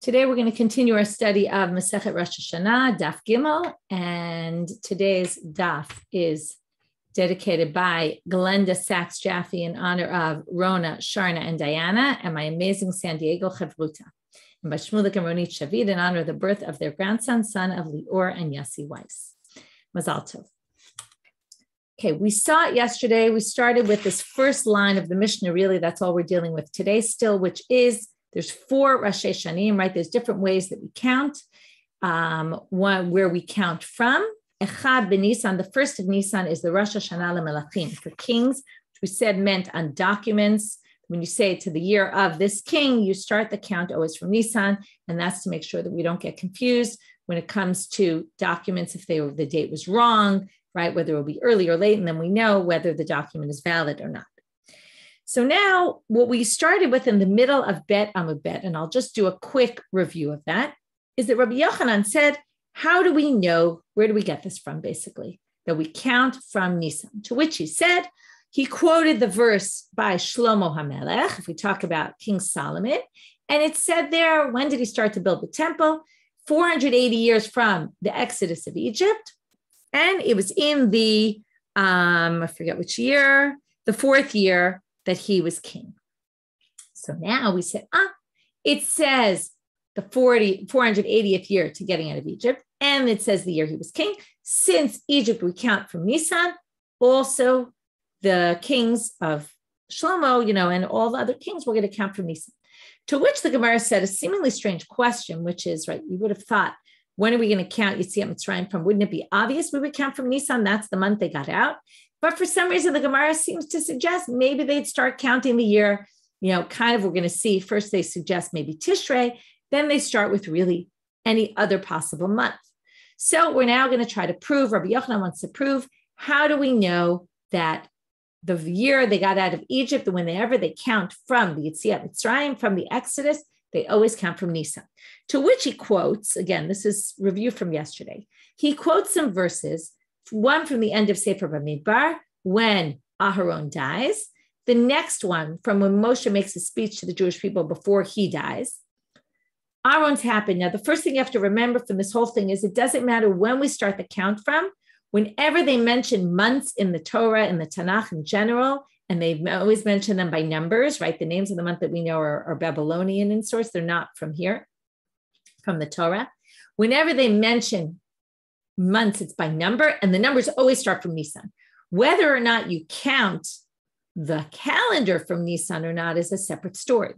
Today we're going to continue our study of Masechet Rosh Hashanah, Daf Gimel, and today's Daf is dedicated by Glenda Sachs Jaffe in honor of Rona, Sharna, and Diana, and my amazing San Diego Chavruta, and by Shmulik and Ronit Shavid in honor of the birth of their grandson, son of Lior and Yossi Weiss. Mazal Tov. Okay, we saw it yesterday. We started with this first line of the Mishnah. Really, that's all we're dealing with today still, which is there's 4 Rosh Hashanim, right? There's different ways that we count. One where we count from. Echad b'Nisan, the first of Nisan is the Rosh Hashanah leMelachim for kings, which we said meant on documents. When you say to the year of this king, you start the count always from Nisan, and that's to make sure that we don't get confused when it comes to documents if the date was wrong, right? Whether it will be early or late, and then we know whether the document is valid or not. So now what we started with in the middle of Bet Amud Bet, and I'll just do a quick review of that, is that Rabbi Yochanan said, how do we know, where do we get this from basically, that we count from Nisan? To which he said, he quoted the verse by Shlomo HaMelech, if we talk about King Solomon, and it said there, when did he start to build the temple? 480 years from the Exodus of Egypt, and it was in the, I forget which year, the 4th year that he was king. So now we said, it says the 480th year to getting out of Egypt, and it says the year he was king. Since Egypt we count from Nisan, also the kings of Shlomo, and all the other kings, we're going to count from Nisan. To which the Gemara said a seemingly strange question, which is, right, you would have thought, when are we going to count Yetziat Mitzrayim from? Wouldn't it be obvious we would count from Nisan? That's the month they got out. But for some reason, the Gemara seems to suggest maybe they'd start counting the year, kind of we're going to see. First, they suggest maybe Tishrei. Then they start with really any other possible month. So we're now going to try to prove, Rabbi Yochanan wants to prove, how do we know that the year they got out of Egypt, whenever they count from the Yetziat Mitzrayim, from the Exodus, they always count from Nisan. To which he quotes, again, this is review from yesterday. He quotes some verses, one from the end of Sefer Bamidbar, when Aharon dies. The next one from when Moshe makes a speech to the Jewish people before he dies. Aaron's happened. Now, the first thing you have to remember from this whole thing is it doesn't matter when we start the count from. Whenever they mention months in the Torah, in the Tanakh in general, and they always mention them by numbers, right? The names of the month that we know are Babylonian in source. They're not from here, from the Torah. Whenever they mention months, it's by number, and the numbers always start from Nisan. Whether or not you count the calendar from Nisan or not is a separate story,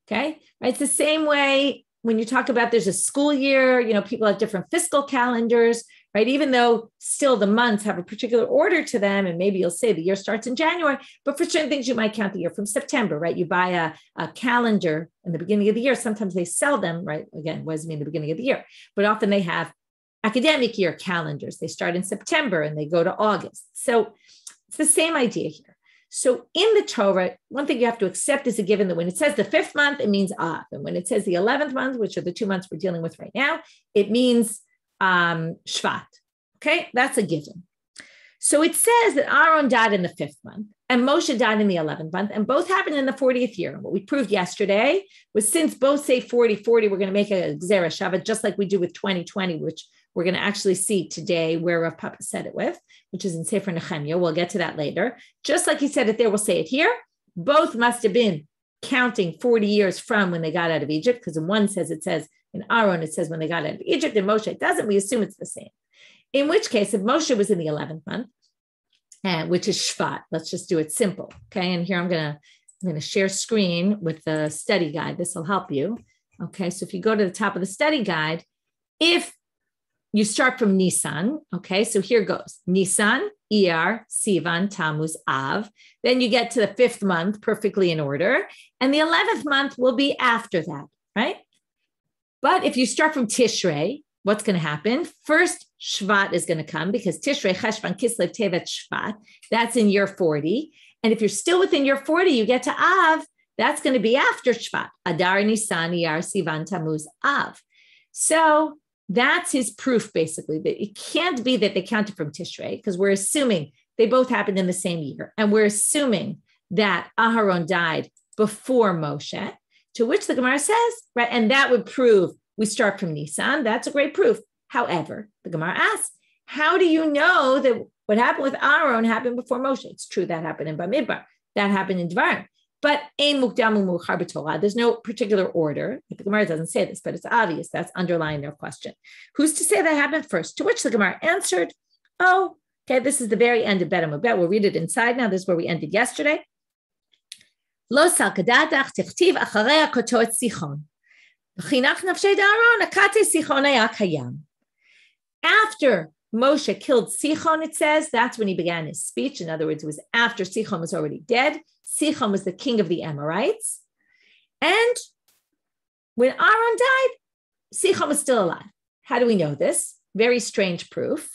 okay? Right? It's the same way when you talk about there's a school year, people have different fiscal calendars, right? Even though still the months have a particular order to them, and maybe you'll say the year starts in January, but for certain things, you might count the year from September, right? You buy a calendar in the beginning of the year. Sometimes they sell them, right? Again, what does it mean the beginning of the year? But often they have academic year calendars. They start in September and they go to August. So it's the same idea here. So in the Torah, one thing you have to accept is a given that when it says the 5th month, it means Av. And when it says the 11th month, which are the 2 months we're dealing with right now, it means Shvat. Okay, that's a given. So it says that Aaron died in the 5th month and Moshe died in the 11th month, and both happened in the 40th year. What we proved yesterday was since both say 40, we're going to make a Gzera Shabbat, just like we do with 2020, which we're going to actually see today where Rav Papa said it with, which is in Sefer Nehemiah. We'll get to that later. Just like he said it there, we'll say it here. Both must have been counting 40 years from when they got out of Egypt, because in one says, in Aaron, it says when they got out of Egypt, and Moshe it doesn't. We assume it's the same. In which case, if Moshe was in the 11th month, which is Shvat, let's just do it simple. Okay, and here I'm going to share screen with the study guide. This will help you. Okay, so if you go to the top of the study guide, if you start from Nisan, okay, so here goes. Nisan, Iyar, Sivan, Tammuz, Av. Then you get to the 5th month, perfectly in order. And the 11th month will be after that, right? But if you start from Tishrei, what's going to happen? First, Shvat is going to come because Tishrei, Cheshvan, Kislev, Tevet, Shvat. That's in year 40. And if you're still within year 40, you get to Av. That's going to be after Shvat. Adar, Nisan, Iyar, Sivan, Tammuz, Av. So that's his proof, basically, that it can't be that they counted from Tishrei, because we're assuming they both happened in the same year. And we're assuming that Aharon died before Moshe. To which the Gemara says, right, and that would prove we start from Nisan. That's a great proof. However, the Gemara asks, how do you know that what happened with Aaron happened before Moshe? It's true that happened in Bamidbar. That happened in Dvarim. But there's no particular order. The Gemara doesn't say this, but it's obvious. That's underlying their question. Who's to say that happened first? To which the Gemara answered, oh, okay, this is the very end of Bet Amud. We'll read it inside now. This is where we ended yesterday. Lo sal kadatach tichtiv acharei koto et Sichon. V'chinach nafshei da'aron akate Sichon haya kayam. After Moshe killed Sichon, it says, that's when he began his speech. In other words, it was after Sichon was already dead. Sichon was the king of the Amorites. And when Aaron died, Sichon was still alive. How do we know this? Very strange proof.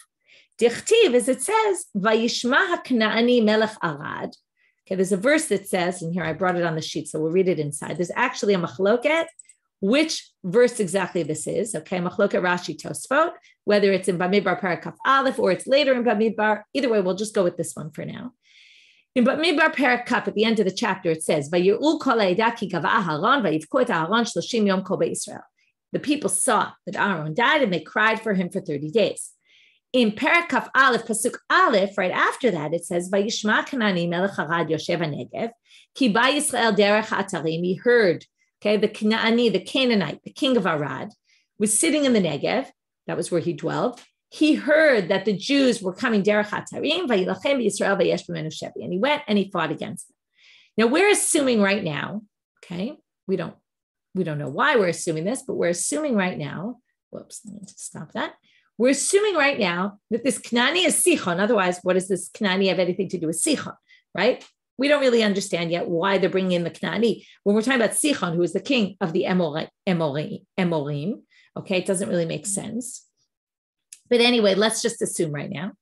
Dichtiv, as it says, Vayishma HaKnaani Melech Arad. Okay, there's a verse that says, and here I brought it on the sheet, so we'll read it inside. There's actually a machloket, which verse exactly this is. Okay, machloket Rashi Tosfot, whether it's in Bamidbar Parakaf Aleph or it's later in Bamidbar. Either way, we'll just go with this one for now. In Bamidbar Parakaf, at the end of the chapter, it says, Vayir'u kol ha'eda ki gavah Aaron vayivku et Aaron 30 yom kol be'Yisrael. The people saw that Aaron died and they cried for him for 30 days. In Parakaf Aleph, Pasuk Aleph, right after that, it says, Vayishma Kanani melech Arad yoshev hanegev, ki ba Yisrael derech ha'atarim. He heard, okay, the Kanaani, the Canaanite, the king of Arad, was sitting in the Negev. That was where he dwelled. He heard that the Jews were coming derech ha'atarim, vayilachem b'Yisrael vayesh b'menu shevi. And he went and he fought against them. Now we're assuming right now, okay, we don't know why we're assuming this, but we're assuming right now, whoops, I need to stop that. We're assuming right now that this Knaani is Sichon. Otherwise, what does this Knaani have anything to do with Sichon, right? We don't really understand yet why they're bringing in the Knaani. When we're talking about Sichon, who is the king of the Emorim, okay, it doesn't really make sense. But anyway, let's just assume right now.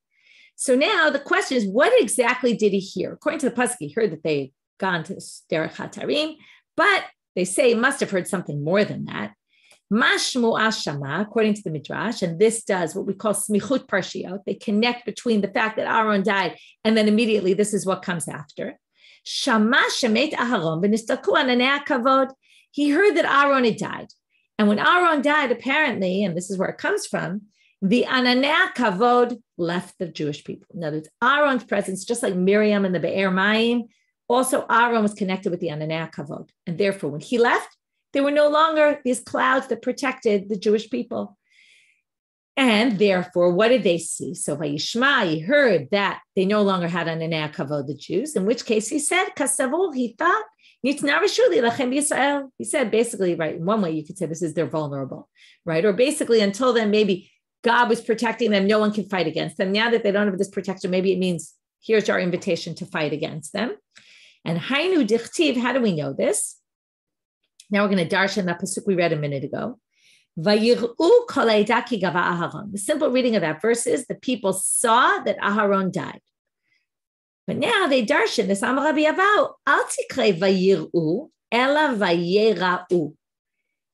So now the question is, what exactly did he hear? According to the Pasuk, he heard that they had gone to Derech HaTarim, but they say he must have heard something more than that. Mashmu Ashama, according to the Midrash, and this does what we call smichut parshiot. They connect between the fact that Aaron died and then immediately this is what comes after. Shama shemet Aharon v'nistaku ananei kavod. He heard that Aaron had died. And when Aaron died, apparently, and this is where it comes from, the ananei kavod left the Jewish people. In other words, Aaron's presence, just like Miriam in the Be'er Mayim, also Aaron was connected with the ananei kavod. And therefore, when he left, there were no longer these clouds that protected the Jewish people. And therefore, what did they see? So Vayishma, he heard that they no longer had ananei kavod, the Jews, in which case he said, Kasavul, he thought, Nitna Rishuli lachem Yisrael. He said basically, right, in one way you could say this is they're vulnerable, right? Or basically until then, maybe God was protecting them, no one can fight against them. Now that they don't have this protection, maybe it means here's our invitation to fight against them. And Hainu Dichtiv, how do we know this? Now we're going to darshan that pasuk we read a minute ago. The simple reading of that verse is the people saw that Aharon died. But now they darshan this Amar Rabbi Avau, al tikre vayir'u, ela vayera'u.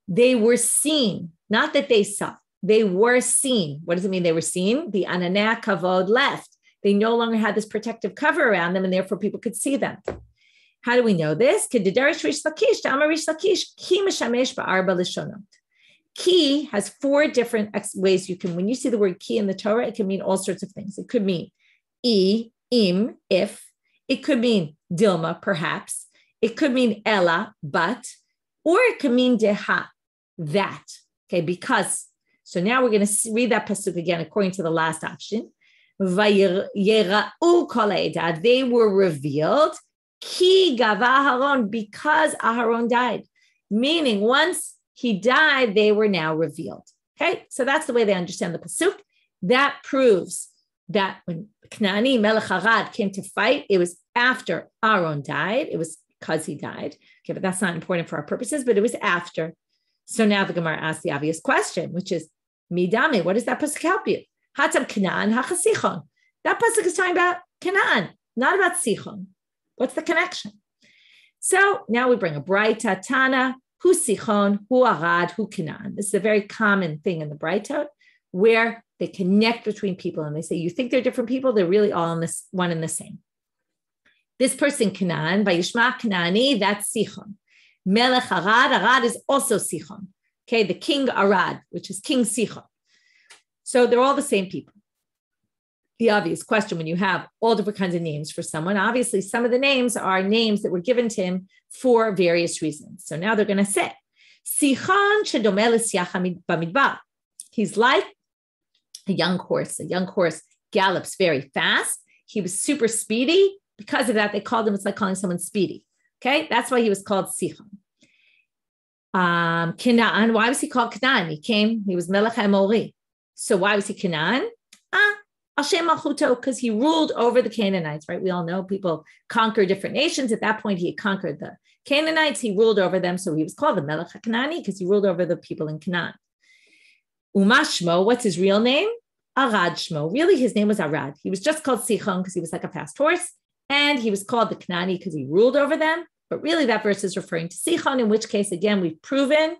They were seen, not that they saw. They were seen. What does it mean they were seen? The ananei kavod left. They no longer had this protective cover around them, and therefore people could see them. How do we know this? Ki has four different ways you can, when you see the word ki in the Torah, it can mean all sorts of things. It could mean im, if. It could mean dilma, perhaps. It could mean ella, but. Or it could mean deha, that. Okay, because. So now we're going to read that pasuk again according to the last option. They were revealed. Ki gava Aharon, because Aharon died. Meaning once he died, they were now revealed. Okay, so that's the way they understand the pasuk. That proves that when Knaani Melech Arad came to fight, it was after Aaron died. It was because he died. Okay, but that's not important for our purposes, but it was after. So now the Gemara asks the obvious question, which is, Midame, what does that pasuk help you? Hatam Canaan hachasichon. That pasuk is talking about Canaan, not about Sichon. What's the connection? So now we bring a Braita Tana, hu Sichon, hu Arad, hu Canaan. This is a very common thing in the Braita, where they connect between people and they say, you think they're different people, they're really all in this one and the same. This person, Canaan, Vayishma Kanaani, that's Sichon. Melech Arad. Arad is also Sichon. Okay, the king Arad, which is King Sichon. So they're all the same people. The obvious question when you have all different kinds of names for someone, obviously some of the names are names that were given to him for various reasons. So now they're going to say, Sichon shedomeh l'siach bamidbar. He's like a young horse. A young horse gallops very fast. He was super speedy. Because of that, they called him, it's like calling someone speedy. Okay, that's why he was called Sichon. Canaan, why was he called Canaan? He was Melech HaEmori. So why was he Canaan? Hashem Malchuto, because he ruled over the Canaanites, right? We all know people conquer different nations. At that point, he had conquered the Canaanites. He ruled over them. So he was called the Melech HaKanani because he ruled over the people in Canaan. Umashmo, what's his real name? Arad Shmo. Really, his name was Arad. He was just called Sichon because he was like a fast horse. And he was called the Kanani because he ruled over them. But really, that verse is referring to Sichon, in which case, again, we've proven,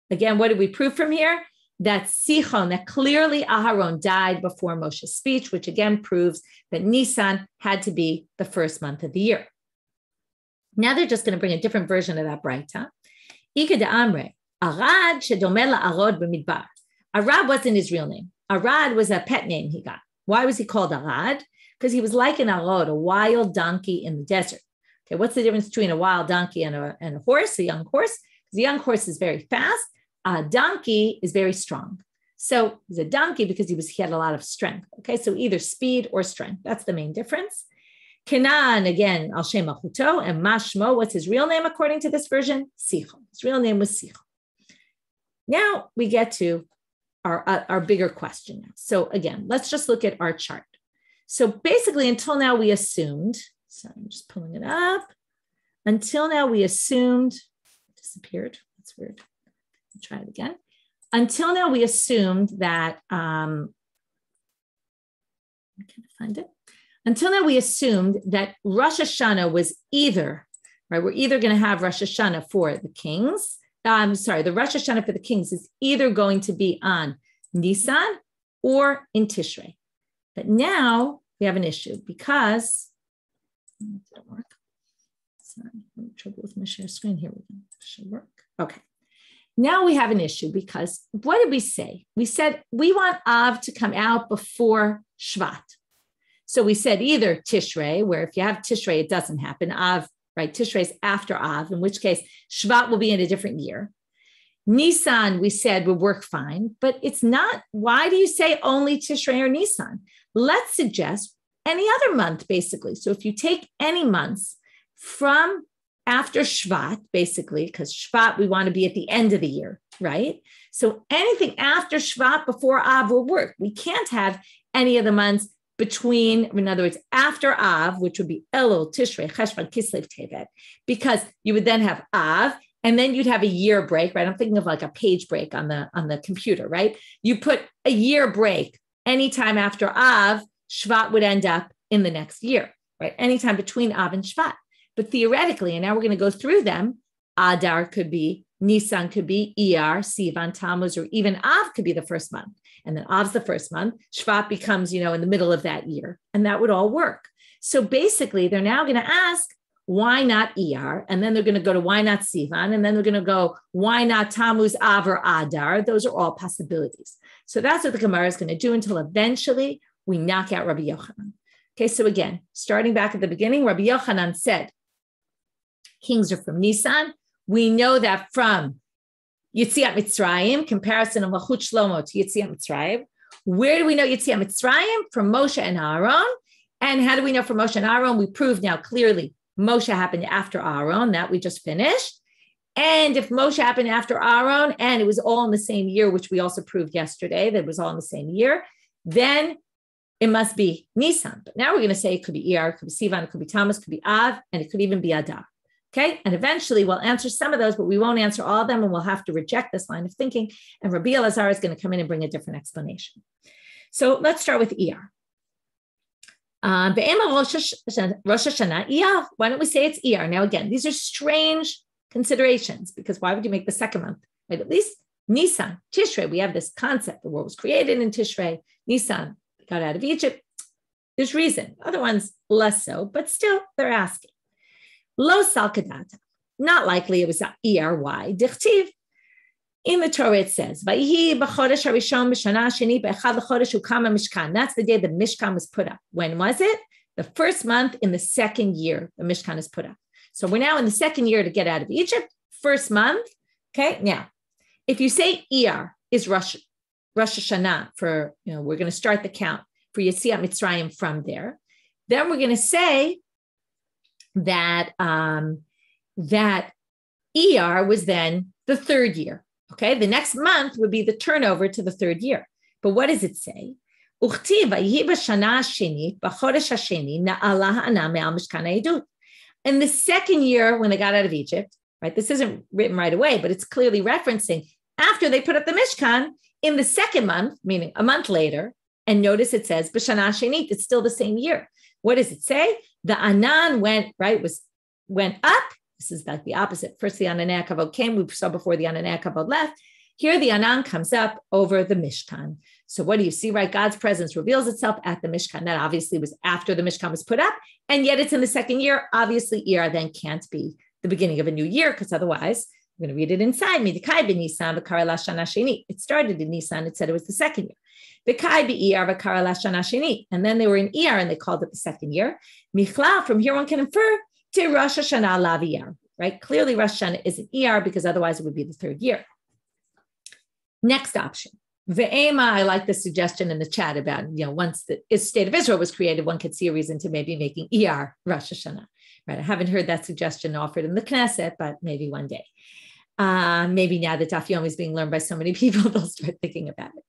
what did we prove from here? That Sichon, that clearly Aharon died before Moshe's speech, which again proves that Nisan had to be the first month of the year. Now they're just going to bring a different version of that Braita. Ika de Amre, Arad shedomeh la'arod b'midbar. Arad wasn't his real name. Arad was a pet name he got. Why was he called Arad? Because he was like an arod, a wild donkey in the desert. Okay, what's the difference between a wild donkey and a horse, a young horse? Because the young horse is very fast. A donkey is very strong. So he's a donkey because he had a lot of strength. Okay, so either speed or strength. That's the main difference. Canaan, again, al shem malchuto, and Mashmo, what's his real name according to this version? Sichon. His real name was Sichon. Now we get to our bigger question now. So again, let's just look at our chart. So basically, until now we assumed, so I'm just pulling it up. Until now we assumed, it disappeared. That's weird. Try it again. Until now, we assumed that, I can't find it. Until now, we assumed that Rosh Hashanah was either, right? We're either going to have Rosh Hashanah for the kings. The Rosh Hashanah for the kings is either going to be on Nisan or in Tishrei. But now we have an issue because, it didn't work. Sorry, I'm having trouble with my share screen here. It should work. Okay. Now we have an issue because what did we say? We said we want Av to come out before Shvat. So we said either Tishrei, where if you have Tishrei, it doesn't happen. Av, right? Tishrei is after Av, in which case Shvat will be in a different year. Nisan, we said, would work fine, but it's not. Why do you say only Tishrei or Nisan? Let's suggest any other month, basically. So if you take any months from after Shvat, basically, because Shvat, we want to be at the end of the year, right? So anything after Shvat before Av will work. We can't have any of the months between, in other words, after Av, which would be Elul, Tishrei, Cheshvan, Kislev, Tevet, because you would then have Av, and then you'd have a year break, right? I'm thinking of like a page break on the computer, right? You put a year break anytime after Av, Shvat would end up in the next year, right? Anytime between Av and Shvat. But theoretically, and now we're going to go through them, Adar could be, Nisan could be, Iyar, Sivan, Tammuz, or even Av could be the first month. And then Av's the first month. Shvat becomes, in the middle of that year. And that would all work. So basically, they're now going to ask, why not Iyar? And then they're going to go to why not Sivan? And then they're going to go, why not Tammuz, Av, or Adar? Those are all possibilities. So that's what the Gemara is going to do until eventually we knock out Rabbi Yochanan. Okay, so again, starting back at the beginning, Rabbi Yochanan said, kings are from Nisan. We know that from Yetziat Mitzrayim, comparison of Malchut Shlomo to Yetziat Mitzrayim. Where do we know Yetziat Mitzrayim? From Moshe and Aaron. And how do we know from Moshe and Aaron? We proved now clearly Moshe happened after Aaron, that we just finished. And if Moshe happened after Aaron, and it was all in the same year, which we also proved yesterday, that it was all in the same year, then it must be Nisan. But now we're going to say it could be Iyar, it could be Sivan, it could be Tammuz, it could be Av, and it could even be Adar. Okay, and eventually we'll answer some of those, but we won't answer all of them, and we'll have to reject this line of thinking. And Rabbi Elazar is going to come in and bring a different explanation. So let's start with Iyar. Rosh Hashanah, Iyar. Why don't we say it's Iyar? Now, again, these are strange considerations because why would you make the second month? Right? At least Nisan, Tishrei, we have this concept. The world was created in Tishrei. Nisan got out of Egypt. There's reason. Other ones, less so, but still they're asking. Lo salkadata. not likely it was ERY. Dichtiv. In the Torah, it says, that's the day the Mishkan was put up. When was it? The first month in the second year, the Mishkan is put up. So we're now in the second year to get out of Egypt, first month. Okay, now, if you say Iyar is Rosh Hashanah for, we're going to start the count for Yetziat Mitzrayim from there, then we're going to say that, that Iyar was then the third year. Okay, the next month would be the turnover to the third year. But what does it say? In the second year, when they got out of Egypt, right? This isn't written right away, but it's clearly referencing after they put up the Mishkan in the second month, meaning a month later. And notice it says B'shana Shenit. It's still the same year. What does it say? The Anan went up. This is like the opposite. First, the Ananei Kavod came. We saw before the Ananei Kavod left. Here, the Anan comes up over the Mishkan. So what do you see, right? God's presence reveals itself at the Mishkan. That obviously was after the Mishkan was put up. And yet it's in the second year. Obviously, Iyar then can't be the beginning of a new year, because otherwise, we're going to read it inside. It started in Nisan. It said it was the second year. And then they were in Iyar and they called it the second year. From here one can infer to Rosh Hashanah Lav Iyar, right? Clearly Rosh Hashanah is an Iyar because otherwise it would be the third year. Next option. Ve'ema, I like the suggestion in the chat about, once the state of Israel was created, one could see a reason to maybe making Iyar Rosh Hashanah, right? I haven't heard that suggestion offered in the Knesset, but maybe one day. Maybe now that Daf Yomi is being learned by so many people, they'll start thinking about it.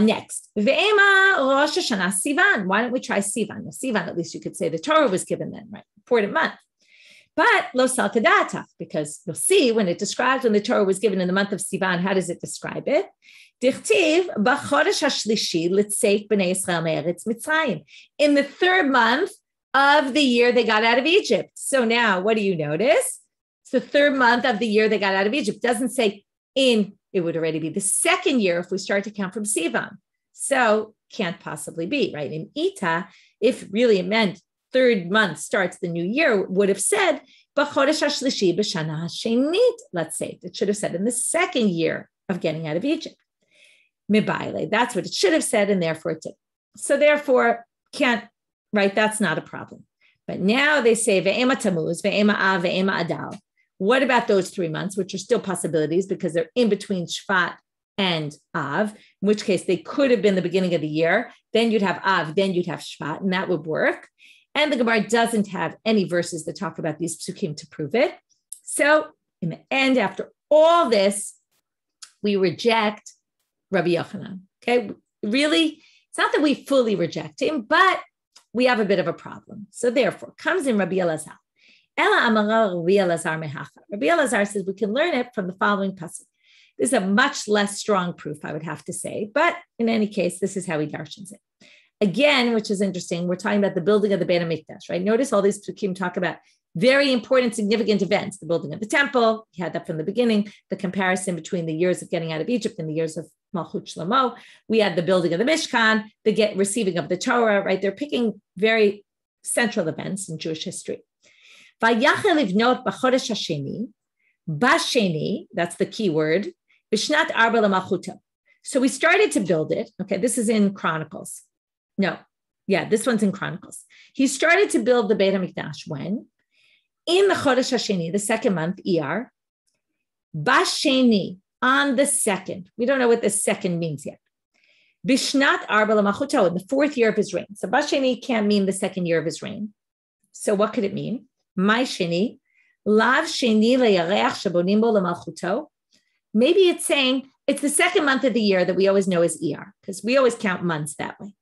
Next, Ve'ema Rosh Hashanah Sivan. Why don't we try Sivan? Now, Sivan, at least you could say the Torah was given then, right? Important month. But Lo Salkadata, because you'll see when it describes when the Torah was given in the month of Sivan, how does it describe it? Dichtiv b'chodesh hashlishi l'tzeik b'nei Yisrael me'eretz Mitzrayim. In the third month of the year they got out of Egypt. So now, what do you notice? It's the third month of the year they got out of Egypt. It doesn't say it would already be the second year if we start to count from Sivan. So can't possibly be, right? In Ita, if really it meant third month starts the new year, would have said, B'chodesh hashlishi b'shana hashenit, let's say. It should have said in the second year of getting out of Egypt. Mibaile, that's what it should have said, and therefore it did. So therefore, can't, right? That's not a problem. But now they say, Ve'ema Tammuz, Ve'ema Av, Ve'ema Adar. What about those 3 months, which are still possibilities because they're in between Shvat and Av, in which case they could have been the beginning of the year. Then you'd have Av, then you'd have Shvat, and that would work. And the Gemara doesn't have any verses that talk about these psukim to prove it. So in the end, after all this, we reject Rabbi Yochanan. Okay, really, it's not that we fully reject him, but we have a bit of a problem. So therefore, comes in Rabbi Elazar. Ela amara Rabbi Elazar mehacha. Rabbi Elazar says we can learn it from the following pasuk. This is a much less strong proof, I would have to say, but in any case, this is how he darshans it. Again, which is interesting, we're talking about the building of the Beit HaMikdash, right? Notice all these psukim talk about very important, significant events. The building of the temple, we had that from the beginning, the comparison between the years of getting out of Egypt and the years of Malchut Shlomo. We had the building of the Mishkan, the receiving of the Torah, right? They're picking very central events in Jewish history. Vayachel livnot b'chodesh hasheni, b'sheni, that's the key word, b'shnat arba l'malchuto. So we started to build it. Okay, this is in Chronicles. No, yeah, this one's in Chronicles. He started to build the Beit HaMikdash when? In the Chodesh HaSheni, the second month, Iyar, Basheni, on the second. We don't know what the second means yet. Bishnat Arba L'Malchuto, in the fourth year of his reign. So Basheni can't mean the second year of his reign. So what could it mean? My Sheni, Lav Sheni Le'yareach Shabonim Bo L'Malchuto. Maybe it's saying it's the second month of the year that we always know as Iyar, because we always count months that way.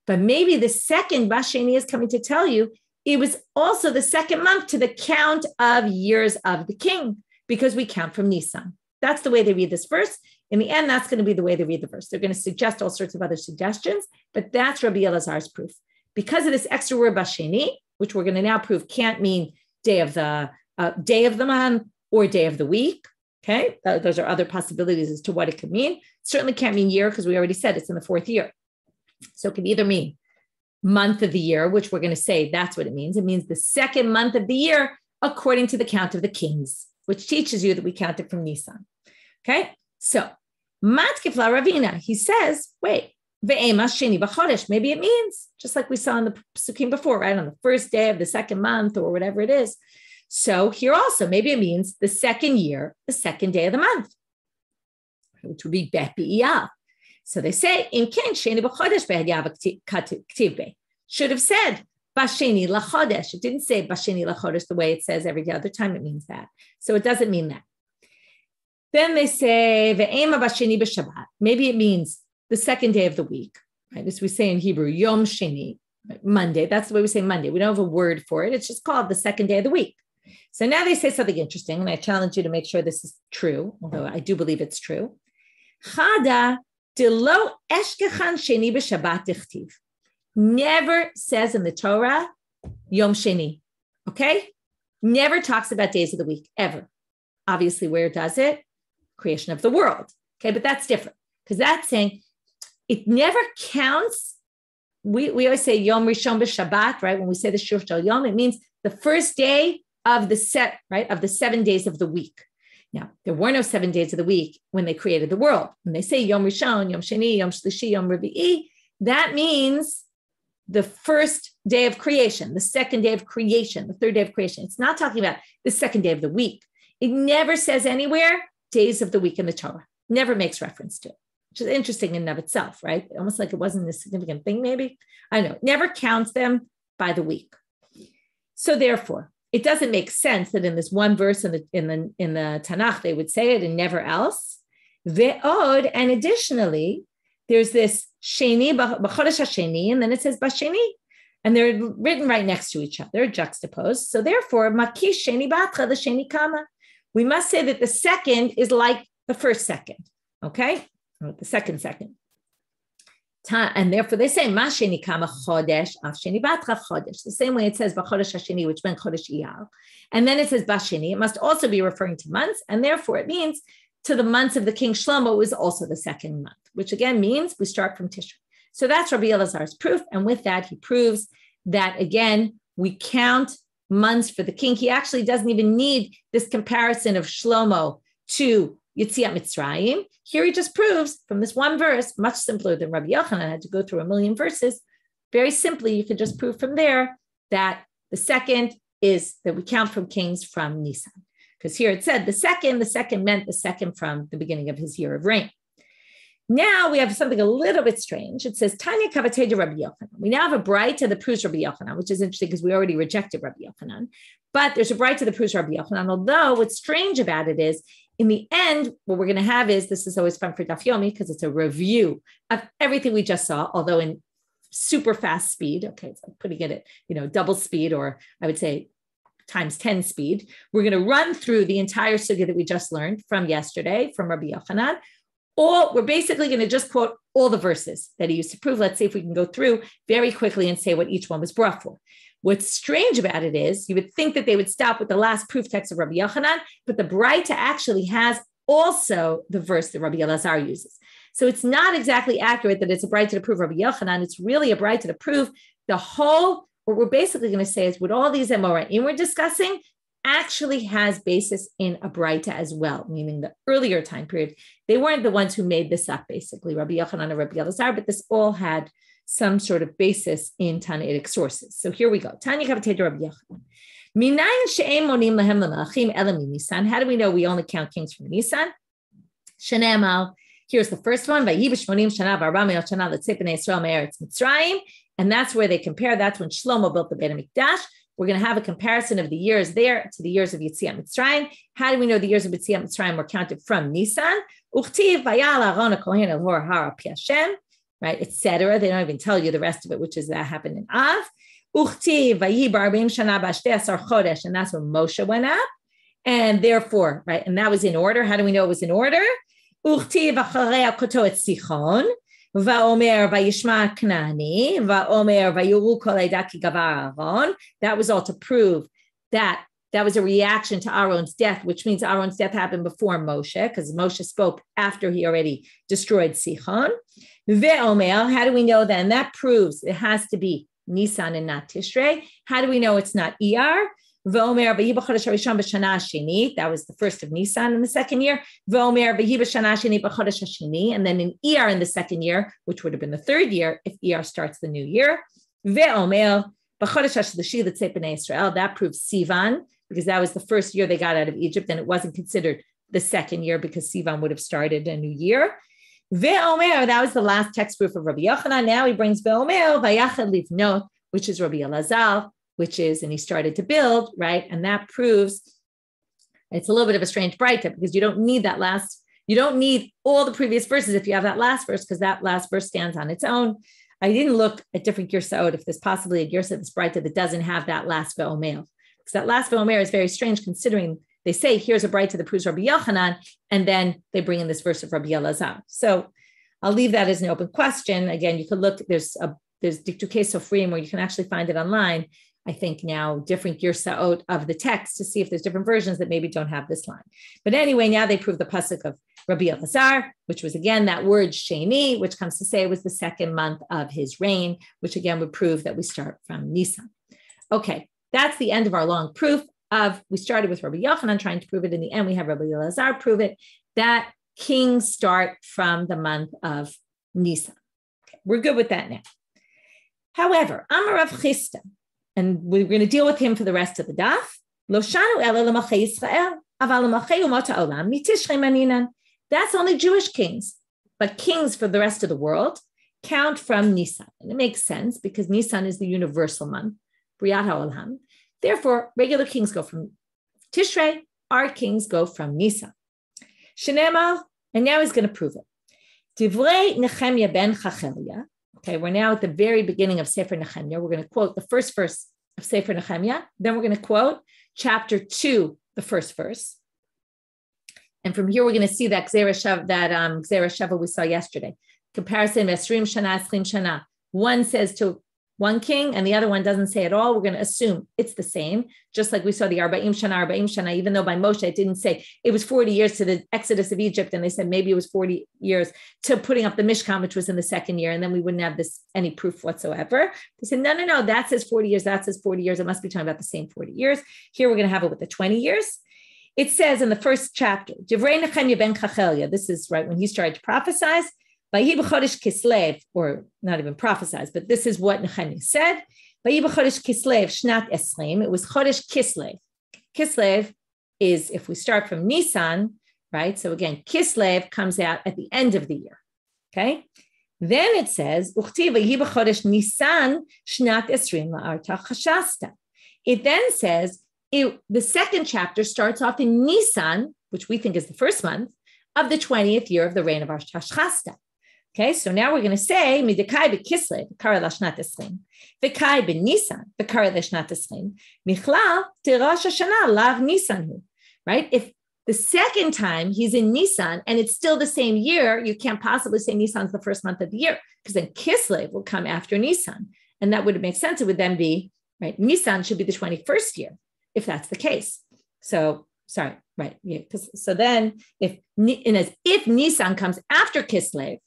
But maybe the second Basheni is coming to tell you it was also the second month to the count of years of the king, because we count from Nisan. That's the way they read this verse. In the end, that's going to be the way they read the verse. They're going to suggest all sorts of other suggestions, but that's Rabbi Elazar's proof. Because of this extra word Basheni, which we're going to now prove can't mean day of the month or day of the week. Okay, those are other possibilities as to what it could mean. It certainly can't mean year because we already said it's in the fourth year. So it could either mean month of the year, which we're going to say that's what it means. It means the second month of the year according to the count of the kings, which teaches you that we counted from Nisan. Okay, so Matkif la Ravina, he says, wait, ve'ema sheni b'chodesh, maybe it means, just like we saw in the Psukim before, right, on the first day of the second month or whatever it is. So here also, maybe it means the second year, the second day of the month, which would be Bet B'Iyah. So they say, Im ken sheni b'chodesh be'hadyav k'tiv be. Should have said, Basheni lachodesh. It didn't say Basheni lachodesh the way it says every other time it means that. So it doesn't mean that. Then they say, Ve'ema Basheni b'Shabbat. Maybe it means the second day of the week, right? As we say in Hebrew, Yom Sheni, Monday. That's the way we say Monday. We don't have a word for it. It's just called the second day of the week. So now they say something interesting, and I challenge you to make sure this is true, although I do believe it's true. Chada delo eshkechan sheni b'Shabbat tichtiv. Never says in the Torah, Yom Sheni, okay? Never talks about days of the week, ever. Obviously, where does it? Creation of the world, okay? But that's different, because that's saying it never counts. We always say Yom Rishon b'Shabbat, right? When we say the Shiur Shel Yom, it means the first day of the of the 7 days of the week. Now, there were no 7 days of the week when they created the world. When they say Yom Rishon, Yom Sheni, Yom Shlishi, Yom Revi'i, that means the first day of creation, the second day of creation, the third day of creation. It's not talking about the second day of the week. It never says anywhere days of the week in the Torah. Never makes reference to it, which is interesting in and of itself, right? Almost like it wasn't a significant thing, maybe. I don't know. It never counts them by the week. So therefore, it doesn't make sense that in this one verse in the Tanakh they would say it and never else. Ve'od, and additionally, there's this Sheni, B'chodesh HaSheni, and then it says Basheni, and they're written right next to each other, juxtaposed. So therefore, Makish Sheni Batra, the Sheni Kama. We must say that the second is like the first second, okay? Or the second. And therefore they say, Ma Sheni Kama Chodesh, Av Sheni Batra Chodesh. The same way it says B'chodesh HaSheni, which meant Chodesh Iyar. And then it says Basheni. It must also be referring to months, and therefore it means to the months of the king Shlomo was also the second month, which again means we start from Tishrei. So that's Rabbi Elazar's proof. And with that, he proves that, again, we count months for the king. He actually doesn't even need this comparison of Shlomo to Yetziat Mitzrayim. Here he just proves from this one verse, much simpler than Rabbi Yochanan had to go through a million verses. Very simply, you could just prove from there that the second is that we count from kings from Nisan. Because here it said the second meant the second from the beginning of his year of reign. Now we have something a little bit strange. It says, Tanya Kavatei de Rabbi Yochanan. We now have a braita that proves Rabbi Yochanan, which is interesting because we already rejected Rabbi Yochanan. But there's a braita that proves Rabbi Yochanan, although what's strange about it is, in the end, what we're going to have is, this is always fun for Daf Yomi because it's a review of everything we just saw, although in super fast speed. Okay, it's like putting it at, double speed, or I would say times 10 speed. We're going to run through the entire sugya that we just learned from yesterday, from Rabbi Yochanan. We're basically going to just quote all the verses that he used to prove. Let's see if we can go through very quickly and say what each one was brought for. What's strange about it is you would think that they would stop with the last proof text of Rabbi Yochanan, but the Braita actually has also the verse that Rabbi Elazar uses. So it's not exactly accurate that it's a Braita to prove Rabbi Yochanan. It's really a Braita to prove the whole. What we're basically going to say is what all these Amoraim we're discussing actually has basis in a Braita as well, meaning the earlier time period. They weren't the ones who made this up, basically, Rabbi Yochanan and Rabbi Elazar, but this all had some sort of basis in Tanaitic sources. So here we go. Tanya Kavatei de Rabbi Yochanan. Minayin she'em monim lahem l'melachim ela Nisan. How do we know we only count kings from Nisan? Shene'emal. Here's the first one. Vayi b'shmonim shana v'arba me'ot shana l'tzei b'nei Yisrael me'eretz Mitzrayim. And that's where they compare. That's when Shlomo built the Beit HaMikdash. We're going to have a comparison of the years there to the years of Yetziat Mitzrayim. How do we know the years of Yetziat Mitzrayim were counted from Nisan? Uchtiv vayal Aaron HaKohen el hor hara pi Hashem, right, etc. They don't even tell you the rest of it, which is that happened in Av. Uchtiv vayi b'arbim shana b'ashtei asar chodesh, and that's when Moshe went up. And therefore, right, and that was in order. How do we know it was in order? Uchtiv acharei koto et Sichon. Va'omer vayishma Knani, va'omer vayuru kol eda ki gavar Aaron. That was all to prove that was a reaction to Aaron's death, which means Aaron's death happened before Moshe, because Moshe spoke after he already destroyed Sichon. Ve'omer, how do we know then? That proves it has to be Nisan and not Tishrei. How do we know it's not Iyar? V'omer v'hi b'chodesh harishon b'shana hasheni. That was the first of Nisan in the second year. V'omer v'hi b'shana hasheni b'chodesh hasheni. And then in Iyar in the second year, which would have been the third year if Iyar starts the new year. V'omer b'chodesh hashlishi l'tzei b'nei Yisrael. That proves Sivan, because that was the first year they got out of Egypt, and it wasn't considered the second year because Sivan would have started a new year. Ve'omer, that was the last text proof of Rabbi Yochanan. Now he brings Ve'omer, vayachad livnot, which is Rabbi Elazar, which is, and he started to build, right? And that proves, it's a little bit of a strange braita because you don't need that last, you don't need all the previous verses if you have that last verse, because that last verse stands on its own. I didn't look at different Girsa'ot if there's possibly a Girsa that's braita that doesn't have that last Ve'omer. Because that last Ve'omer is very strange considering they say, here's a braita that proves Rabbi Yochanan, and then they bring in this verse of Rabbi Elazar. So I'll leave that as an open question. Again, you could look, there's Diktukei Sofrim where you can actually find it online. I think now different Girsa'ot of the text to see if there's different versions that maybe don't have this line. But anyway, now they prove the pasuk of Rabbi Elazar, which was again that word Sheni, which comes to say it was the second month of his reign, which again would prove that we start from Nisan. Okay, that's the end of our long proof of, we started with Rabbi Yochanan trying to prove it. In the end, we have Rabbi Elazar prove it, that kings start from the month of Nisan. Okay, we're good with that now. However, Amar Rav Chisda, and we're going to deal with him for the rest of the daf. Lo shanu ela l'malchei Yisrael, aval l'malchei umot ha'olam mitishrei maninan. That's only Jewish kings, but kings for the rest of the world count from Nisan. And it makes sense because Nisan is the universal month, Briat ha'olam. Therefore, regular kings go from Tishrei, our kings go from Nisan. Shenemar, and now he's going to prove it. Divrei Nehemiah ben Chachelia. Okay, we're now at the very beginning of Sefer Nehemiah. We're going to quote the first verse of Sefer Nehemiah. Then we're going to quote chapter 2, the first verse. And from here, we're going to see that Gzera Sheva we saw yesterday. Comparison, Esrim Shana, Esrim Shana. One says to one king and the other one doesn't say at all. We're going to assume it's the same, just like we saw the Arba'im Shana, even though by Moshe it didn't say it was 40 years to the exodus of Egypt, and they said maybe it was 40 years to putting up the Mishkan, which was in the second year, and then we wouldn't have this any proof whatsoever. They said, no, that says 40 years, that says 40 years. It must be talking about the same 40 years. Here we're going to have it with the 20 years. It says in the first chapter, Divrei Nehemiah ben Chachelia, this is right when he started to prophesy, Vayhi b'chodesh Kislev, or not even prophesied, but this is what Nehemiah said. Vayhi b'chodesh Kislev shnat esrim. It was chodesh Kislev. Kislev is, if we start from Nisan, right? So again, Kislev comes out at the end of the year. Okay. Then it says, Uchti vayhi b'chodesh Nisan shnat esrim la'arta chashasta. It then says, the second chapter starts off in Nisan, which we think is the first month of the 20th year of the reign of Artashasta. Okay, so now we're going to say, Midekai b'Kislev, v'kara l'shnat esrim, v'kai b'Nisan, v'kara l'shnat esrim, michlal t'Rosh Hashanah lav Nisan hu. Right? If the second time he's in Nisan and it's still the same year, you can't possibly say Nisan's the first month of the year, because then Kislev will come after Nisan. And that would make sense. It would then be, right, Nisan should be the 21st year, if that's the case. So, sorry, right. Yeah, so then if Nisan comes after Kislev,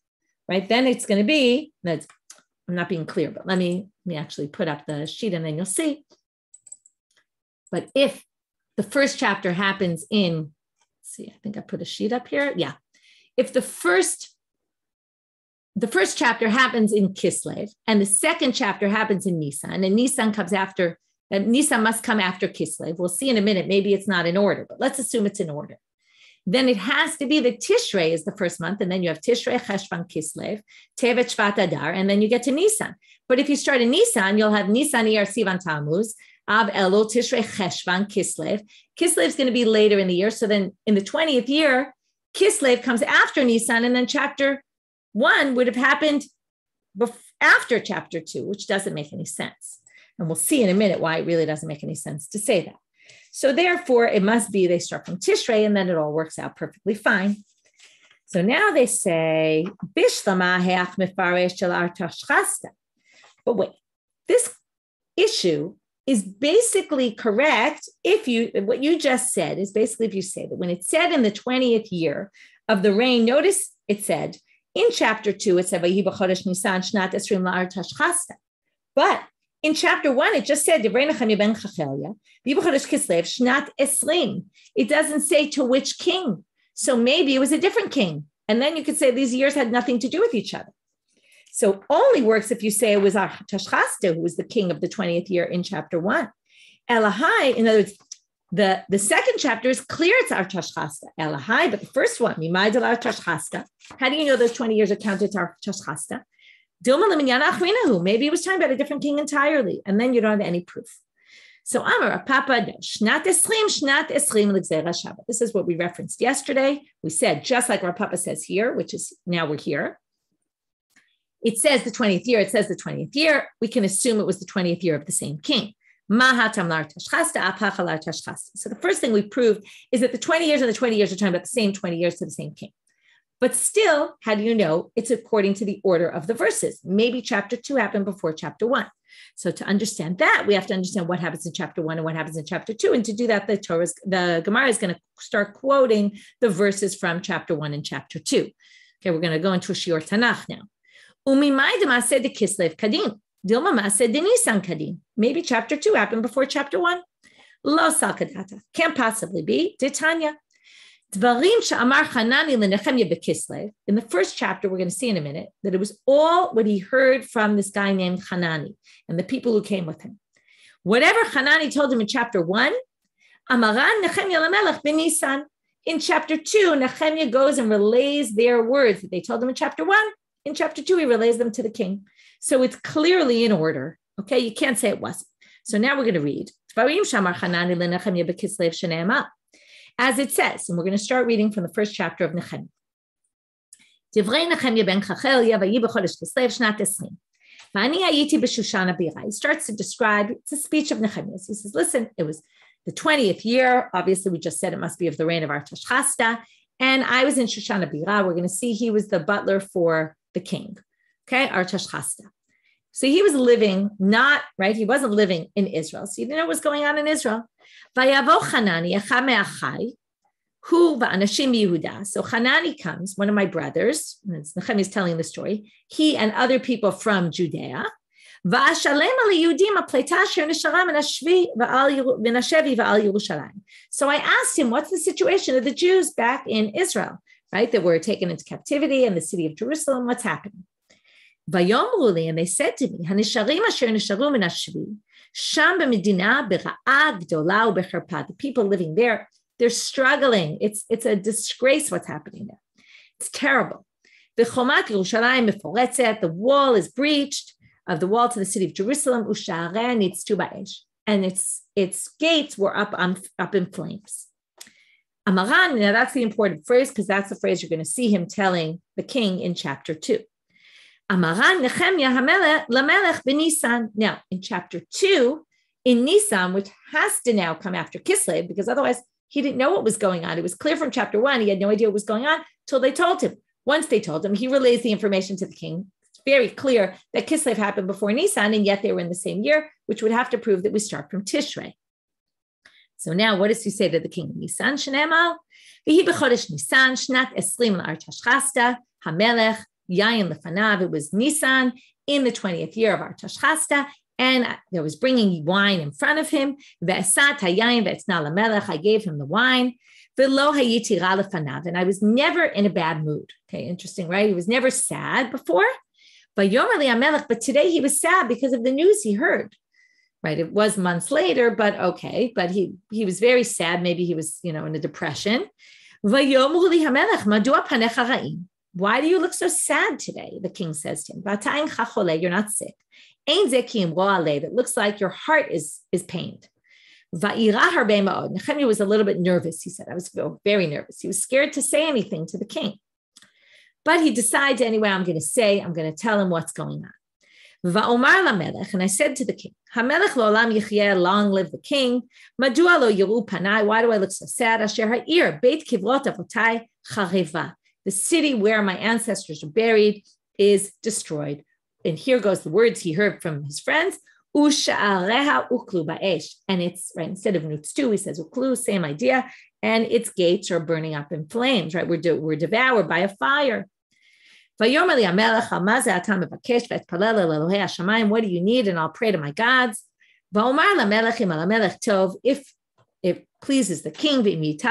right, then it's going to be, I'm not being clear, but let me actually put up the sheet and then you'll see. But if the first chapter happens in, let's see, I think I put a sheet up here. Yeah. If the first chapter happens in Kislev and the second chapter happens in Nisan, and Nisan comes after, Nisan must come after Kislev. We'll see in a minute, maybe it's not in order, but let's assume it's in order. Then it has to be that Tishrei is the first month, and then you have Tishrei, Cheshvan, Kislev, Tevet, Shvat, Adar, and then you get to Nisan. But if you start in Nisan, you'll have Nisan, Iyar, Sivan, Tammuz, Av, Elul, Tishrei, Cheshvan, Kislev. Kislev is going to be later in the year. So then in the 20th year, Kislev comes after Nisan, and then chapter 1 would have happened after chapter 2, which doesn't make any sense. And we'll see in a minute why it really doesn't make any sense to say that. So therefore, it must be they start from Tishrei, and then it all works out perfectly fine. So now they say, but wait, this issue is basically correct what you just said is basically if you say that when it said in the 20th year of the reign, notice it said in chapter 2, it said, but In chapter 1, it just said, Divrei Nechemia ben Chachelya, B'chodesh Kislev, Shnat Esrim. It doesn't say to which king. So maybe it was a different king. And then you could say these years had nothing to do with each other. So only works if you say it was Artashchasta, who was the king of the 20th year in chapter 1. Elahai, in other words, the second chapter is clear it's Artashchasta. Elahai, but the first one, Mimaydel Artashchasta. How do you know those 20 years are counted to Artashchasta? Maybe it was talking about a different king entirely, and then you don't have any proof. So Amar Papa Shnat Esrim l'Gzeira Shabbat. This is what we referenced yesterday. We said, just like our Papa says here, which is now we're here. It says the 20th year. It says the 20th year. We can assume it was the 20th year of the same king. So the first thing we proved is that the 20 years and the 20 years are talking about the same 20 years to the same king. But still, how do you know? It's according to the order of the verses. Maybe chapter 2 happened before chapter 1. So to understand that, we have to understand what happens in chapter 1 and what happens in chapter 2. And to do that, the Gemara is going to start quoting the verses from chapter 1 and chapter 2. Okay, we're going to go into a Shiur Tanakh now. Maybe chapter 2 happened before chapter 1. Lo salkadata. Can't possibly be. Titania. In the first chapter, we're going to see in a minute that it was all what he heard from this guy named Hanani and the people who came with him. Whatever Hanani told him in chapter 1, Amaran Nechemia Lamelech ben Nisan. In chapter 2, Nechemia goes and relays their words that they told him in chapter 1. In chapter 2, he relays them to the king. So it's clearly in order. Okay, you can't say it wasn't. So now we're going to read. As it says, and we're going to start reading from the first chapter of Nechemia. Divrei Nechemia ben Chachelya v'yi b'chodesh Kislev shnat esrim. V'ani hayiti b'Shushana bira. He starts to describe, it's a speech of Nechemia. He says, listen, it was the 20th year. Obviously, we just said it must be of the reign of Artashchasta. And I was in Shoshana Bira. We're going to see he was the butler for the king. Okay, Artashchasta. So he was living right? He wasn't living in Israel. So he didn't know what was going on in Israel. Vayavo Hanani, echad me'achai, hu va'anashim Yehuda. So Hanani comes, one of my brothers, Nechemia is telling the story, he and other people from Judea. So I asked him, what's the situation of the Jews back in Israel, right? That were taken into captivity in the city of Jerusalem. What's happening? And they said to me, the people living there, they're struggling. It's a disgrace what's happening there. It's terrible. The wall is breached of the wall to the city of Jerusalem, and its gates were up in flames. Amaran, now that's the important phrase because that's the phrase you're going to see him telling the king in chapter 2. Amaran Nechemia Lamelech b'Nisan. Now, in chapter 2, in Nisan, which has to now come after Kislev, because otherwise he didn't know what was going on. It was clear from chapter 1, he had no idea what was going on until they told him. Once they told him, he relays the information to the king. It's very clear that Kislev happened before Nisan, and yet they were in the same year, which would have to prove that we start from Tishrei. So now, what does he say to the king? Nisan shenemal, v'hi b'chodesh Nisan, shnat esrim l'Artashchasta, hamelech, Yayin lefanav. It was Nisan in the 20th year of Artashchasta, and there was bringing wine in front of him. Ve'asat hayayin ve'etznah lamelech. I gave him the wine. Ve'lo hayiti ra lefanav, and I was never in a bad mood. Okay, interesting, right? He was never sad before. Vayomer li hamelech, but today he was sad because of the news he heard. Right, it was months later, but okay. But he was very sad. Maybe he was, in a depression. Vayomer li hamelech, madua panecha ra'im. Why do you look so sad today? The king says to him, you're not sick. That looks like your heart is pained. Nechemia was a little bit nervous. He said, I was very nervous. He was scared to say anything to the king. But he decides anyway, I'm going to tell him what's going on. And I said to the king, long live the king. Why do I look so sad? The city where my ancestors are buried is destroyed. And here goes the words he heard from his friends. And it's right, instead of nutztu, he says uklu, same idea. And its gates are burning up in flames, right? We're devoured by a fire. What do you need? And I'll pray to my gods. If it pleases the king, if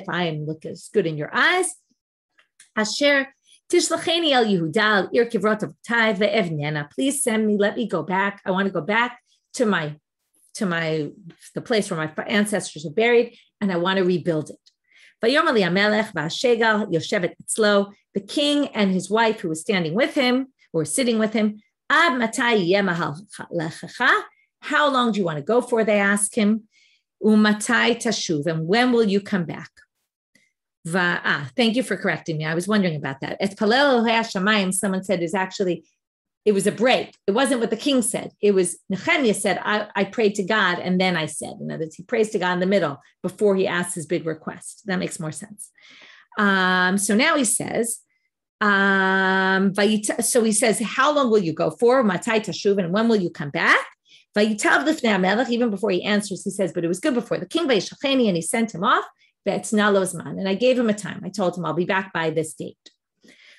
I am look as good in your eyes, please send me, let me go back. I want to go back to the place where my ancestors are buried, and I want to rebuild it. The king and his wife who was standing with him, or sitting with him, how long do you want to go for? They ask him. And when will you come back? Thank you for correcting me. I was wondering about that. Someone said it was a break. It wasn't what the king said. It was Nehemiah said, I prayed to God, and then I said. In other words, he prays to God in the middle before he asks his big request. That makes more sense. So now he says, how long will you go for? And when will you come back? Even before he answers, he says, but it was good before the king, and he sent him off. And I gave him a time. I told him I'll be back by this date.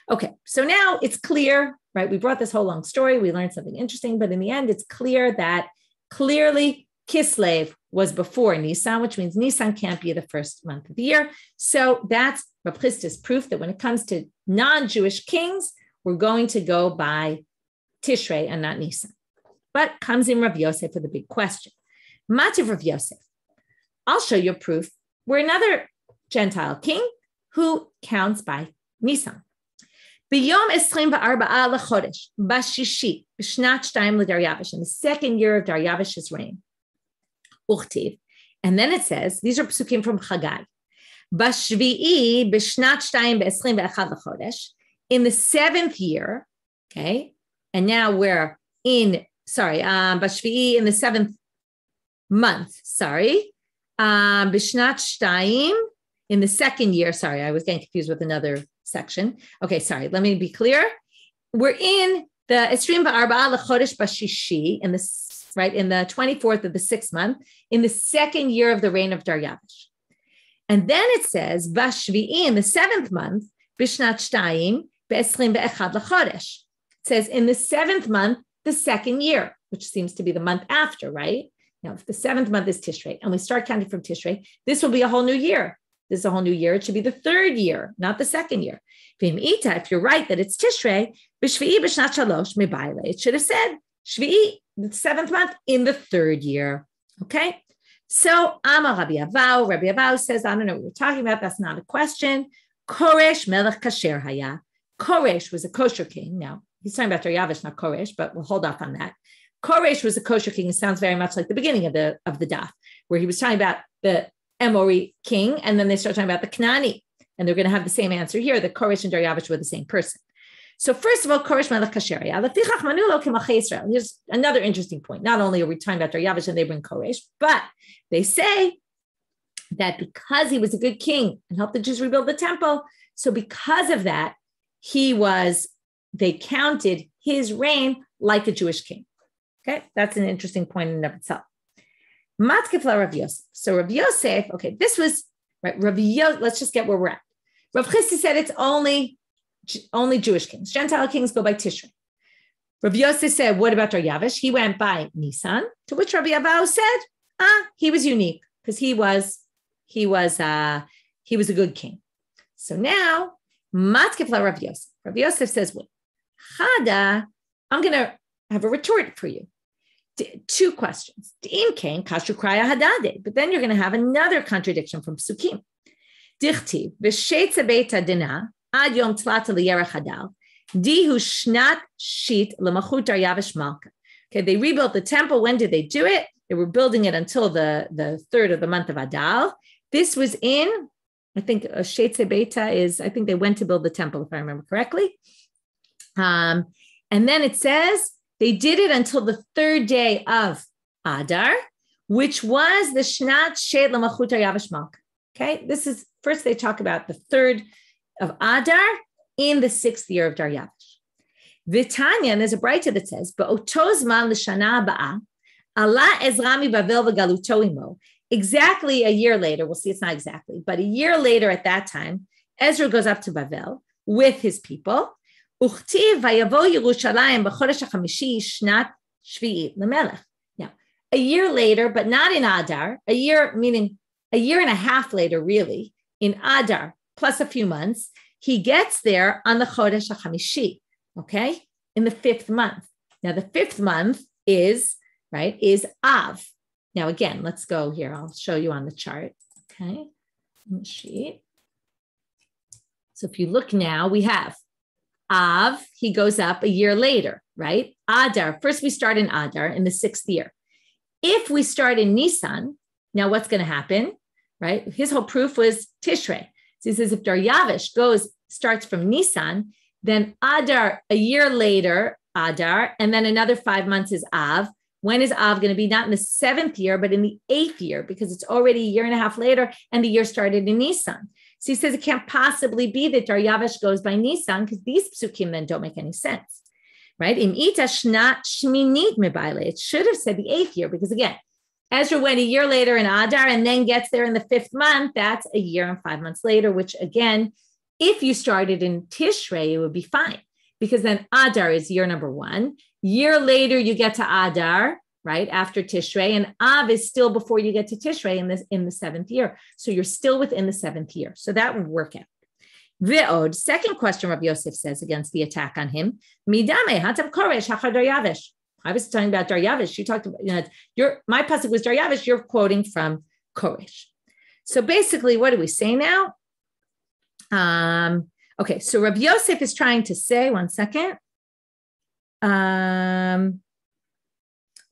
Okay, so now it's clear, right? We brought this whole long story. We learned something interesting, but in the end, it's clear that clearly Kislev was before Nisan, which means Nisan can't be the first month of the year. So that's Rav Chisda's proof that when it comes to non-Jewish kings, we're going to go by Tishrei and not Nisan. But comes in Rav Yosef for the big question. Mativ Rav Yosef. I'll show you proof. We're another Gentile king who counts by Nisan. B'yom 24 l'chodesh, b'shishi, b'shnat 2 l'Daryavish, in the second year of Daryavish's reign. Uchtiv. And then it says, these are psukim from Chagai. B'shvi'i, b'shnat 2 b'esrim l'chodesh, in the 7th year, okay, and now we're b'shvi'i, in the 7th month, b'shnat 2, in the second year, I was getting confused with another section. Okay, let me be clear. We're in the Esrim Ba'arba L'Chodesh Bashishi, in the 24th of the 6th month, in the second year of the reign of Daryavish. And then it says, Bashvi'i, in the 7th month, Bishnat Shtayim, Be'esrim Be'echad L'Chodesh. It says, in the 7th month, the second year, which seems to be the month after, right? Now, if the 7th month is Tishrei, and we start counting from Tishrei, this will be a whole new year. This is a whole new year. It should be the 3rd year, not the 2nd year. If you're right that it's Tishrei, it should have said Shvi'i, the 7th month, in the 3rd year. Okay? So Amar Rabbi Avau says, I don't know what you're talking about. That's not a question. Koresh melech kasher haya. Koresh was a kosher king. Now, he's talking about Daryavish, not Koresh, but we'll hold off on that. Koresh was a kosher king. It sounds very much like the beginning of the daf, where he was talking about the Emori king, and then they start talking about the Knani, and they're going to have the same answer here, that Koresh and Daryavish were the same person. So first of all, Koresh melech kasher haya. Here's another interesting point. Not only are we talking about Daryavish and they bring Koresh, but they say that because he was a good king and helped the Jews rebuild the temple, so because of that, they counted his reign like a Jewish king. Okay, that's an interesting point in and of itself. Matkefla Rav Yosef. So Rav Yosef, okay, this was right. Let's just get where we're at. Rav Chisda said it's only Jewish kings. Gentile kings go by Tishrei. Rav Yosef said, what about Daryavish? He went by Nisan, to which Rabbi Avau said, he was unique because he was a good king. So now, Matkefla Rav Yosef. Rav Yosef says, wait, Chada, I'm going to have a retort for you. 2 questions. But then you're going to have another contradiction from Psukim. Dichtiv, v'sheitza beita dina, ad yom tlata liyerach hadal, dihu shnat shit l'machut Daryavish malka. Okay, they rebuilt the temple. When did they do it? They were building it until the 3rd of the month of Adal. This was in, I think, Sheitze Beita is, I think they went to build the temple, if I remember correctly. And then it says, they did it until the 3rd day of Adar, which was the Shnat Shet L'Machut Daryavish Malka. Okay, this is, first they talk about the 3rd of Adar in the 6th year of Daryavish. V'tanya, and there's a brayta that says, Ba'otozman l'shana ba'a, Allah ezrami bavel v'galuto imo. Exactly a year later, we'll see it's not exactly, but a year later at that time, Ezra goes up to Bavel. with his people. Uchtiv vayavo Yerushalayim b'chodesh hachamishi shnat shvi'i lemelech. Now, a year later, but not in Adar, a year, meaning a year and a half later, really, in Adar, plus a few months, he gets there on the chodesh hachamishi, okay, in the 5th month. Now, the 5th month is Av. Now, again, let's go here. I'll show you on the chart, okay, on the sheet. So if you look now, we have Av, he goes up a year later, right? Adar, first we start in Adar in the 6th year. If we start in Nisan, now what's going to happen, right? His whole proof was Tishrei. So he says if Daryavish starts from Nisan, then Adar, a year later, Adar, and then another 5 months is Av. When is Av going to be? Not in the 7th year, but in the 8th year, because it's already a year and a half later, and the year started in Nisan. So he says it can't possibly be that Daryavish goes by Nisan, because these psukim then don't make any sense, right? Im ita shnat shminit mebaile. It should have said the 8th year, because again, Ezra went a year later in Adar and then gets there in the 5th month. That's a year and 5 months later, which again, if you started in Tishrei, it would be fine, because then Adar is year number 1. Year later, you get to Adar, right, after Tishrei, and Av is still before you get to Tishrei in the 7th year. So you're still within the 7th year. So that would work out. Ve'od, second question Rabbi Yosef says against the attack on him, Midame hatam koresh hachar Daryavish. I was talking about Daryavish. You talked about, my pasuk was Daryavish, you're quoting from Koresh. So basically, what do we say now? Okay, so Rabbi Yosef is trying to say, one second.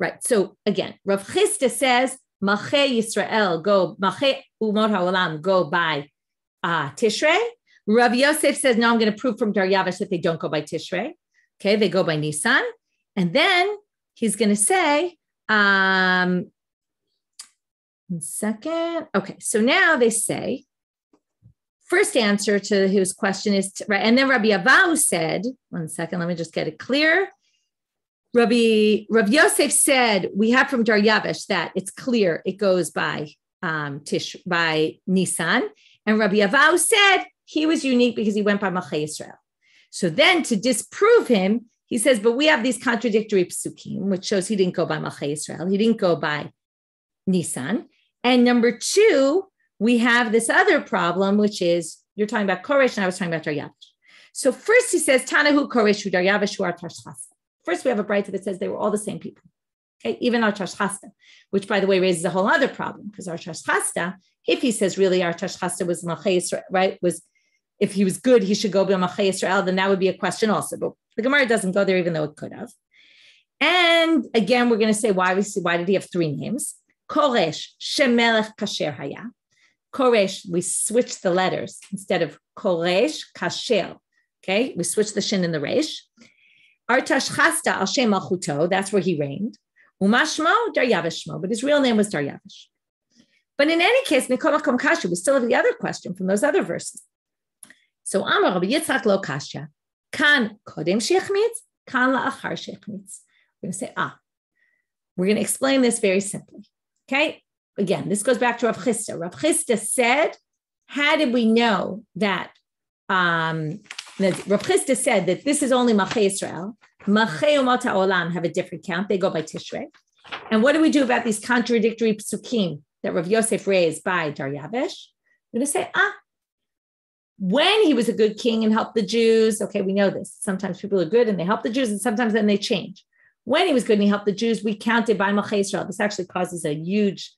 Right. So again, Rav Chisda says, Malchei Yisrael go, Malchei Umot HaOlam go by Tishrei. Rav Yosef says, no, I'm going to prove from Daryavish that they don't go by Tishrei. Okay, they go by Nisan. And then he's going to say, 1 second. Okay, so now they say, first answer to his question is, right, and then Rabbi Avahu said, 1 second, let me just get it clear. Rav Yosef said, we have from Daryavish that it's clear it goes by by Nisan. And Rabbi Avahu said he was unique because he went by Malchei Yisrael. So then to disprove him, he says, but we have these contradictory psukim, which shows he didn't go by Malchei Yisrael. He didn't go by Nisan. And number 2, we have this other problem, which is you're talking about Koresh and I was talking about Daryavish. So first he says, Tanahu Koresh hu Daryavish hu Artashchasta. First we have a brayta that says they were all the same people. Okay, even Artashchasta, which by the way raises a whole other problem, because Artashchasta, if he says really Artashchasta was Malchei Yisrael, right, was if he was good, he should go by Malchei Yisrael, then that would be a question also. But the Gemara doesn't go there, even though it could have. And again, we're going to say why did he have 3 names? Koresh shemelech kasher haya. Koresh, we switch the letters instead of Koresh kasher. Okay, we switch the shin and the resh. Artashchasta al shem malchuto, that's where he reigned. Umashmo Daryavish shmo, but his real name was Daryavish. But in any case, Mikol Makom Kasha, we still have the other question from those other verses. So Amar Rabbi Yitzchak lo kasha, kan kodem sheichmitz, kan la'achar sheichmitz. We're going to say, we're going to explain this very simply. Okay, again, this goes back to Rav Chisda. Rav Chisda said, how did we know that Rav Chisda said that this is only Malchei Yisrael. Malchei Umot HaOlam have a different count. They go by Tishrei. And what do we do about these contradictory psukim that Rav Yosef raised by Daryavish? We're going to say, when he was a good king and helped the Jews, okay, we know this. Sometimes people are good and they help the Jews, and sometimes then they change. When he was good and he helped the Jews, we counted by Malchei Yisrael. This actually causes a huge,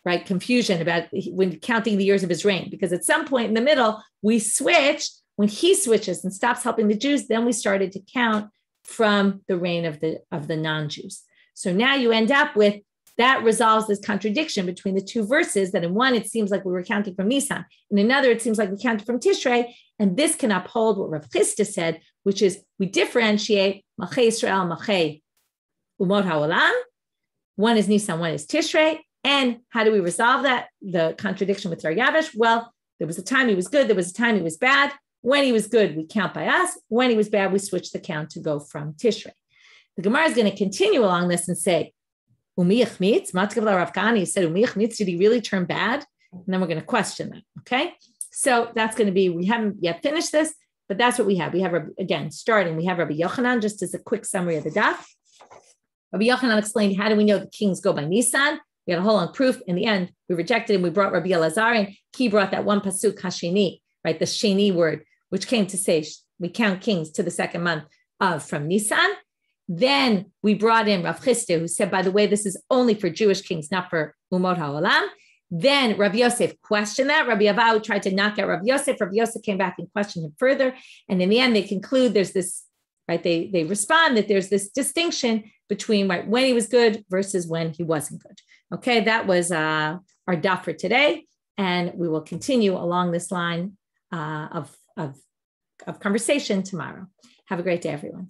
right, confusion about when counting the years of his reign, because at some point in the middle, we switched. When he switches and stops helping the Jews, then we started to count from the reign of the non-Jews. So now you end up with, that resolves this contradiction between the 2 verses, that in one, it seems like we were counting from Nisan. In another, it seems like we counted from Tishrei. And this can uphold what Rav Chisda said, which is we differentiate Malchei Yisrael, Malchei Umot HaOlam. One is Nisan, one is Tishrei. And how do we resolve that? The contradiction with Daryavish? Well, there was a time he was good. There was a time he was bad. When he was good, we count by us. When he was bad, we switch the count to go from Tishrei. The Gemara is going to continue along this and say, Umi Yachmitz, Matkavla Rav Kahani said, Umi Yachmitz, did he really turn bad? And then we're going to question that, okay? So that's going to be, we haven't yet finished this. but that's what we have. We have, again, starting, we have Rabbi Yochanan, just as a quick summary of the daf. Rabbi Yochanan explained, how do we know the kings go by Nisan? We had a whole long proof. In the end, we rejected him. We brought Rabbi Elazar, and he brought that one pasuk, Hashini, right? The Sheni word, which came to say, we count kings to the second month from Nisan. Then we brought in Rav Chisda, who said, by the way, this is only for Jewish kings, not for Umot HaOlam. Then Rabbi Yosef questioned that. Rabbi Avau tried to knock out Rabbi Yosef. Rabbi Yosef came back and questioned him further. And in the end, they conclude there's this, right? They respond that there's this distinction between right when he was good versus when he wasn't good. Okay, that was our daf for today. And we will continue along this line of conversation tomorrow. Have a great day, everyone.